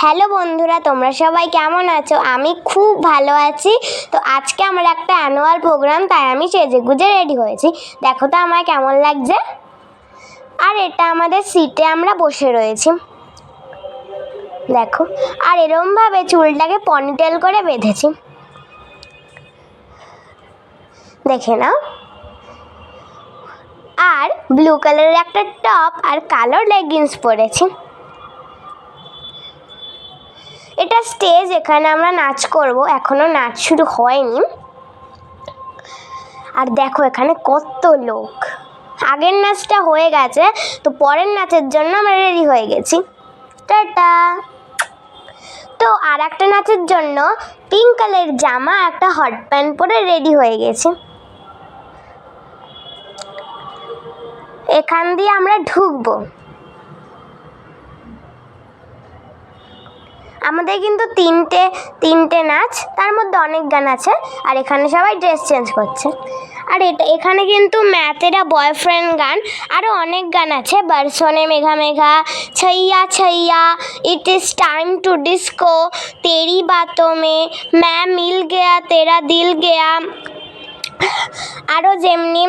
Hello বন্ধুরা, তোমরা সবাই কেমন আছো? আমি খুব ভালো আছি। তো আজকে আমার একটা অ্যানুয়াল প্রোগ্রাম, তাই আমি সেজে গুজে রেডি হয়েছি। দেখো তো আমার কেমন লাগছে। আর এটা আমাদের সিটে আমরা বসে রয়েছি, দেখো। আর এরমভাবে চুলটাকে পনিটেল করে বেঁধেছি, দেখে নাও। আর ব্লু কালারের একটা টপ আর কালো লেগিংস পরেছি। এটা স্টেজ, এখানে আমরা নাচ করব। এখনো নাচ শুরু হয়নি। আর দেখো এখানে কত লোক। আগের নাচটা হয়ে গেছে, তো পরের নাচের জন্য আমরা রেডি হয়ে গেছি। টাটা। তো আর একটা নাচের জন্য পিঙ্ক কালারের জামা, একটা হট প্যান্ট পরে রেডি হয়ে গেছি। এখান দিয়ে আমরা ঢুকবো। আমাদের কিন্তু তিনটে নাচ, তার মধ্যে অনেক গান আছে। আর এখানে সবাই ড্রেস চেঞ্জ করছে। আর এখানে কিন্তু ম্যাথেরা বয়ফ্রেন্ড গান, আরও অনেক গান আছে। বরসনে মেঘা মেঘা, छैया छैया, it is time to disco, তেরি বাতোं में, मैं मिल गया तेरा दिल गया। আরও যেমনি